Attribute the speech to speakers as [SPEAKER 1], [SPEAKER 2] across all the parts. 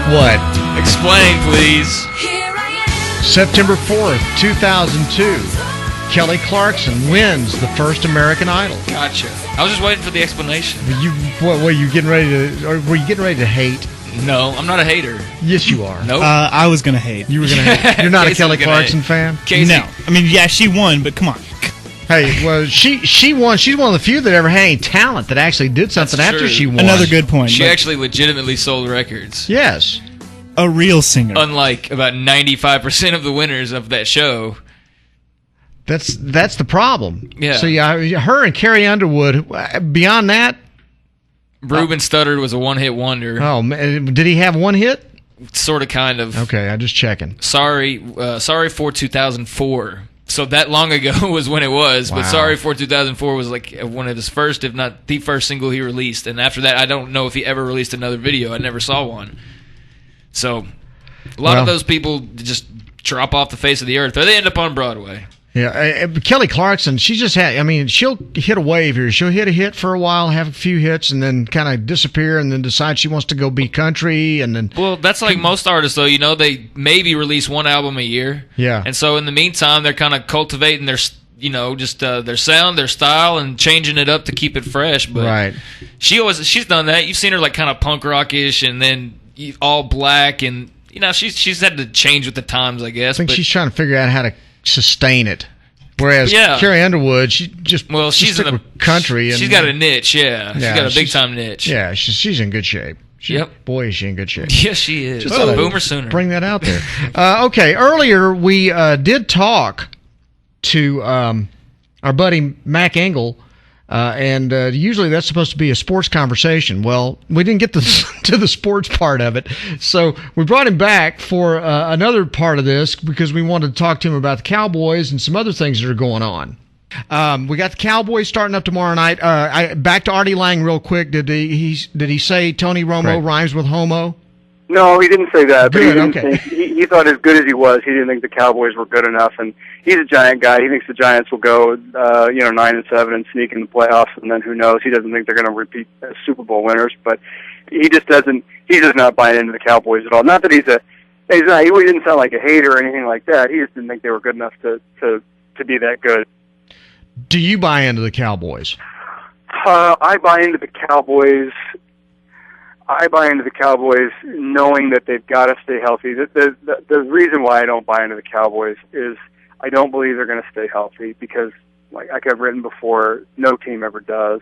[SPEAKER 1] What?
[SPEAKER 2] Explain, please.
[SPEAKER 1] September 4th, 2002. Kelly Clarkson wins the first American Idol.
[SPEAKER 2] Gotcha. I was just waiting for the explanation.
[SPEAKER 1] Were you getting ready to hate?
[SPEAKER 2] No, I'm not a hater.
[SPEAKER 1] Yes, you are.
[SPEAKER 2] Nope.
[SPEAKER 3] I was going to hate.
[SPEAKER 1] You were going to hate. You're not a Kelly Clarkson fan?
[SPEAKER 2] Casey.
[SPEAKER 3] No. I mean, yeah, she won, but come on.
[SPEAKER 1] Hey, well, she won. She's one of the few that ever had any talent that actually did something
[SPEAKER 2] That's
[SPEAKER 1] after
[SPEAKER 2] true.
[SPEAKER 1] she won.
[SPEAKER 3] Another good point.
[SPEAKER 2] She actually legitimately sold records.
[SPEAKER 1] Yes.
[SPEAKER 3] A real singer.
[SPEAKER 2] Unlike about 95% of the winners of that show.
[SPEAKER 1] That's the problem.
[SPEAKER 2] Yeah.
[SPEAKER 1] So, yeah, her and Carrie Underwood, beyond that.
[SPEAKER 2] Ruben Studdard was a one-hit wonder.
[SPEAKER 1] Oh, man, did he have one hit?
[SPEAKER 2] Sort of, kind of.
[SPEAKER 1] Okay, I'm just checking.
[SPEAKER 2] Sorry for 2004. So that long ago was when it was,
[SPEAKER 1] Wow.
[SPEAKER 2] but Sorry for 2004 was like one of his first, if not the first single he released. And after that, I don't know if he ever released another video. I never saw one. So a lot of those people just drop off the face of the earth, or they end up on Broadway.
[SPEAKER 1] Yeah, Kelly Clarkson, she just had, I mean, she'll hit a wave here. She'll hit a hit for a while, have a few hits, and then kind of disappear, and then decide she wants to go be country, and then...
[SPEAKER 2] Well, that's like most artists, though. You know, they maybe release one album a year.
[SPEAKER 1] Yeah.
[SPEAKER 2] And so in the meantime, they're kind of cultivating their, just their sound, their style, and changing it up to keep it fresh. But
[SPEAKER 1] right.
[SPEAKER 2] She's done that. You've seen her like kind of punk rockish, and then all black, and she's had to change with the times, I guess.
[SPEAKER 1] I think she's trying to figure out how to sustain it. Whereas Carrie Underwood, she's
[SPEAKER 2] in
[SPEAKER 1] the country. And,
[SPEAKER 2] she's got a niche, yeah. She's got a big-time niche.
[SPEAKER 1] Yeah, she's in good shape. Boy, is she in good shape.
[SPEAKER 2] Yes, she is.
[SPEAKER 1] Just
[SPEAKER 2] Boomer Sooner.
[SPEAKER 1] Bring that out there. Okay, earlier we did talk to our buddy Mac Engel, and usually that's supposed to be a sports conversation. Well, we didn't get to the sports part of it, so we brought him back for another part of this because we wanted to talk to him about the Cowboys and some other things that are going on. We got the Cowboys starting up tomorrow night. Back to Artie Lang real quick. Did he say Tony Romo rhymes with homo?
[SPEAKER 4] No, he didn't say that. But
[SPEAKER 1] Good,
[SPEAKER 4] he thought as good as he was, he didn't think the Cowboys were good enough. And he's a Giant guy. He thinks the Giants will go, 9-7 and sneak in the playoffs. And then who knows? He doesn't think they're going to repeat as Super Bowl winners. But he just doesn't. He does not buy into the Cowboys at all. Not that he didn't sound like a hater or anything like that. He just didn't think they were good enough to be that good.
[SPEAKER 1] Do you buy into the Cowboys?
[SPEAKER 4] I buy into the Cowboys. Knowing that they've got to stay healthy. The reason why I don't buy into the Cowboys is I don't believe they're going to stay healthy because, like I've written before, no team ever does.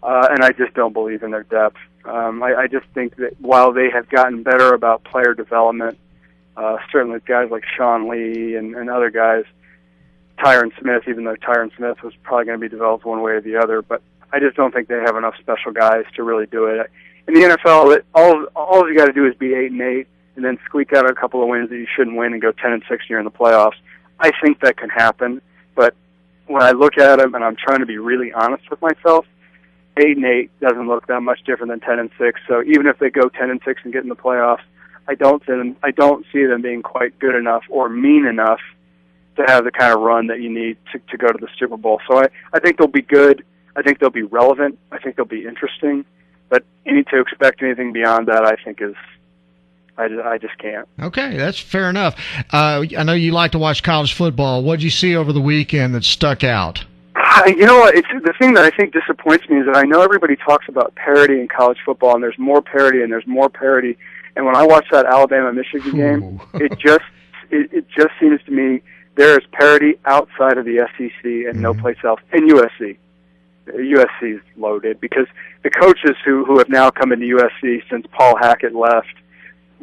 [SPEAKER 4] And I just don't believe in their depth. I just think that while they have gotten better about player development, certainly guys like Sean Lee and other guys, Tyron Smith, even though Tyron Smith was probably going to be developed one way or the other, but I just don't think they have enough special guys to really do it. In the NFL, all you got to do is be 8-8, and then squeak out a couple of wins that you shouldn't win, and go 10-6 and you're in the playoffs. I think that can happen, but when I look at them, and I'm trying to be really honest with myself, 8-8 doesn't look that much different than 10-6. So even if they go 10-6 and get in the playoffs, I don't see them being quite good enough or mean enough to have the kind of run that you need to go to the Super Bowl. So I think they'll be good. I think they'll be relevant. I think they'll be interesting. But to expect anything beyond that, I think I just can't.
[SPEAKER 1] Okay, that's fair enough. I know you like to watch college football. What did you see over the weekend that stuck out?
[SPEAKER 4] You know what? It's the thing that I think disappoints me is that I know everybody talks about parity in college football, and there's more parity, and there's more parity. And when I watched that Alabama-Michigan game, it just seems to me there is parity outside of the SEC and no place else. And USC. USC is loaded because the coaches who have now come into USC since Paul Hackett left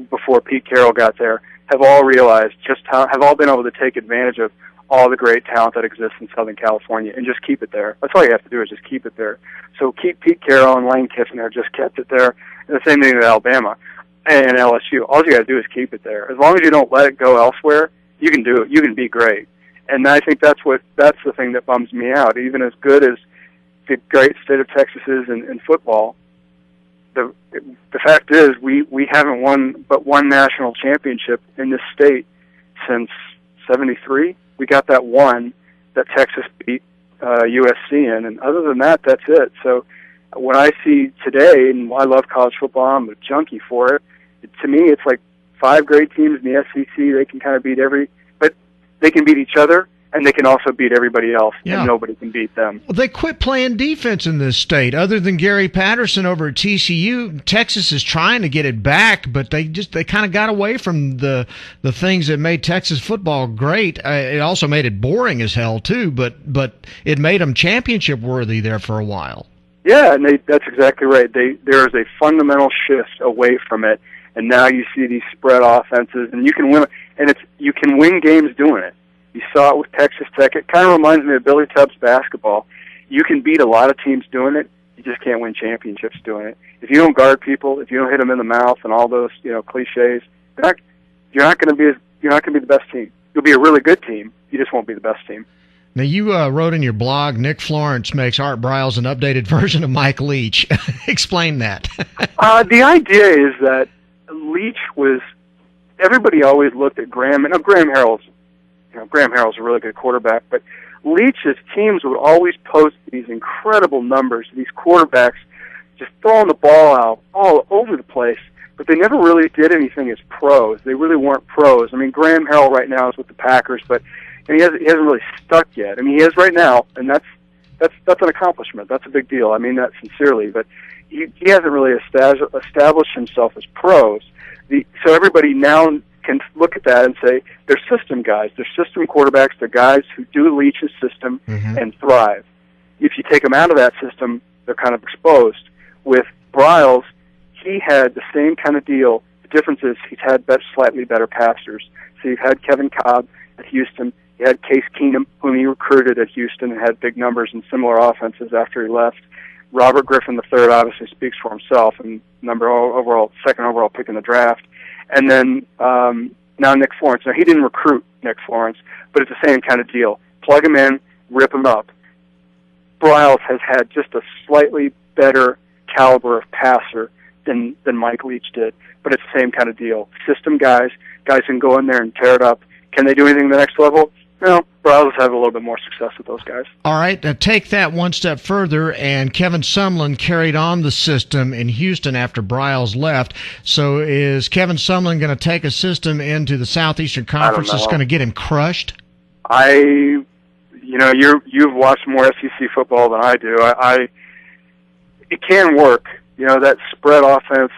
[SPEAKER 4] before Pete Carroll got there have all realized have all been able to take advantage of all the great talent that exists in Southern California and just keep it there. That's all you have to do is just keep it there. So keep Pete Carroll and Lane Kiffin there, just kept it there. And the same thing with Alabama and LSU. All you got to do is keep it there. As long as you don't let it go elsewhere, you can do it. You can be great. And I think that's the thing that bums me out. Even as good as the great state of Texas is in football, the fact is we haven't won but one national championship in this state since '73. We got that one that Texas beat USC in, and other than that, that's it. So what I see today, and I love college football, I'm a junkie for it, to me, it's like 5 great teams in the SEC. They can kind of beat but they can beat each other, and they can also beat everybody else, and nobody can beat them.
[SPEAKER 1] Well, they quit playing defense in this state. Other than Gary Patterson over at TCU, Texas is trying to get it back, but they kind of got away from the things that made Texas football great. It also made it boring as hell too, but it made them championship worthy there for a while.
[SPEAKER 4] Yeah, and that's exactly right. There is a fundamental shift away from it, and now you see these spread offenses, and you can win. And you can win games doing it. You saw it with Texas Tech. It kind of reminds me of Billy Tubbs basketball. You can beat a lot of teams doing it. You just can't win championships doing it. If you don't guard people, if you don't hit them in the mouth, and all those cliches, you're not going to be the best team. You'll be a really good team. You just won't be the best team.
[SPEAKER 1] Now, you wrote in your blog, Nick Florence makes Art Briles an updated version of Mike Leach. Explain that.
[SPEAKER 4] The idea is that Leach was. Everybody always looked at Graham, and Graham Harrell's a really good quarterback, but Leach's teams would always post these incredible numbers, these quarterbacks just throwing the ball out all over the place, but they never really did anything as pros. They really weren't pros. I mean, Graham Harrell right now is with the Packers, but he hasn't really stuck yet. I mean, he is right now, and that's an accomplishment. That's a big deal. I mean that sincerely, but he hasn't really established himself as pros. So everybody now can look at that and say they're system guys, they're system quarterbacks, they're guys who do Leach's system and thrive. If you take them out of that system, they're kind of exposed. With Briles, he had the same kind of deal. The difference is he's had slightly better passers. So you've had Kevin Cobb at Houston, you had Case Keenum, whom he recruited at Houston and had big numbers in similar offenses after he left. Robert Griffin III obviously speaks for himself, and second overall pick in the draft. And then now Nick Florence. Now, he didn't recruit Nick Florence, but it's the same kind of deal. Plug him in, rip him up. Briles has had just a slightly better caliber of passer than Mike Leach did, but it's the same kind of deal. System guys can go in there and tear it up. Can they do anything at the next level? No, Briles have a little bit more success with those guys.
[SPEAKER 1] All right, take that one step further, and Kevin Sumlin carried on the system in Houston after Briles left. So is Kevin Sumlin going to take a system into the Southeastern Conference that's going to get him crushed?
[SPEAKER 4] You've watched more SEC football than I do. It can work. That spread offense.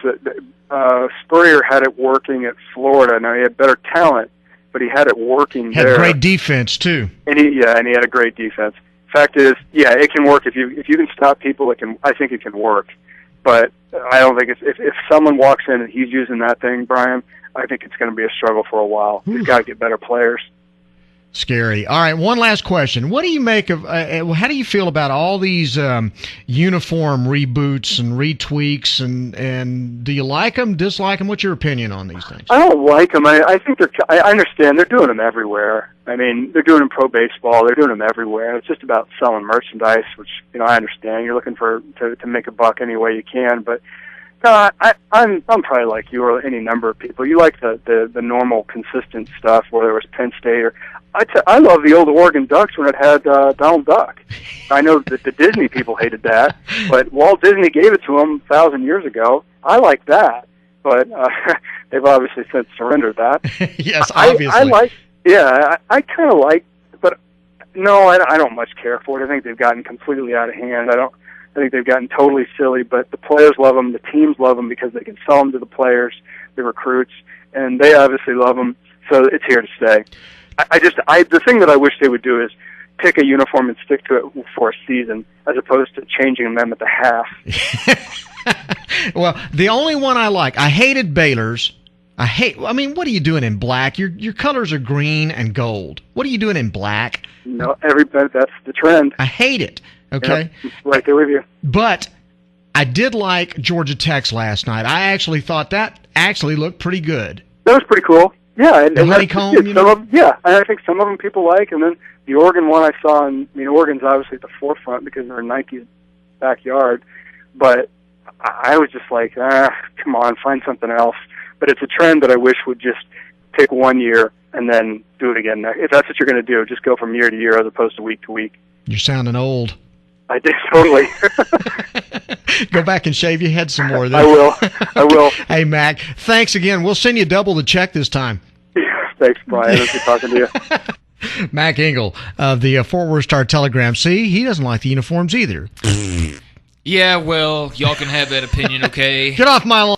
[SPEAKER 4] Spurrier had it working at Florida. Now he had better talent, but he had it working there.
[SPEAKER 1] Had great defense too.
[SPEAKER 4] And he had a great defense. Fact is, it can work if you can stop people. I think it can work, but I don't think if someone walks in and he's using that thing, Brian, I think it's going to be a struggle for a while. He's got to get better players.
[SPEAKER 1] Scary. All right, one last question. What do you make of? How do you feel about all these uniform reboots and retweaks? And do you like them? Dislike them? What's your opinion on these things?
[SPEAKER 4] I don't like them. I think I understand they're doing them everywhere. I mean, they're doing them pro baseball. They're doing them everywhere. It's just about selling merchandise, which I understand. You're looking to make a buck any way you can, but. I'm probably like you or any number of people. You like the normal, consistent stuff, whether it was Penn State or I love the old Oregon Ducks when it had Donald Duck. I know that the Disney people hated that, but Walt Disney gave it to them 1,000 years ago. I like that, but they've obviously since surrendered that.
[SPEAKER 1] Yes, obviously.
[SPEAKER 4] I kind of like, but no, I don't much care for it. I think they've gotten completely out of hand. I think they've gotten totally silly, but the players love them, the teams love them because they can sell them to the players, the recruits, and they obviously love them, so it's here to stay. The thing that I wish they would do is pick a uniform and stick to it for a season, as opposed to changing them at the half.
[SPEAKER 1] Well, the only one I like, I hated Baylor's. I mean, what are you doing in black? Your colors are green and gold. What are you doing in black?
[SPEAKER 4] No, that's the trend.
[SPEAKER 1] I hate it. Okay,
[SPEAKER 4] yep, right there with you.
[SPEAKER 1] But I did like Georgia Tech's last night. I actually thought that actually looked pretty good.
[SPEAKER 4] That was pretty cool. Yeah, and
[SPEAKER 1] honeycomb.
[SPEAKER 4] I think some of them people like, and then the Oregon one I saw. Oregon's obviously at the forefront because they're in Nike's backyard. But I was just like, come on, find something else. But it's a trend that I wish would just pick 1 year and then do it again. If that's what you're going to do, just go from year to year as opposed to week to week.
[SPEAKER 1] You're sounding old.
[SPEAKER 4] I did, totally.
[SPEAKER 1] Go back and shave your head some more. Then.
[SPEAKER 4] I will.
[SPEAKER 1] Hey, Mac, thanks again. We'll send you double the check this time.
[SPEAKER 4] Thanks, Bryan. Nice talking to you.
[SPEAKER 1] Mac Engel of the Fort Worth Star-Telegram. See, he doesn't like the uniforms either.
[SPEAKER 2] Yeah, well, y'all can have that opinion, okay?
[SPEAKER 1] Get off my lawn.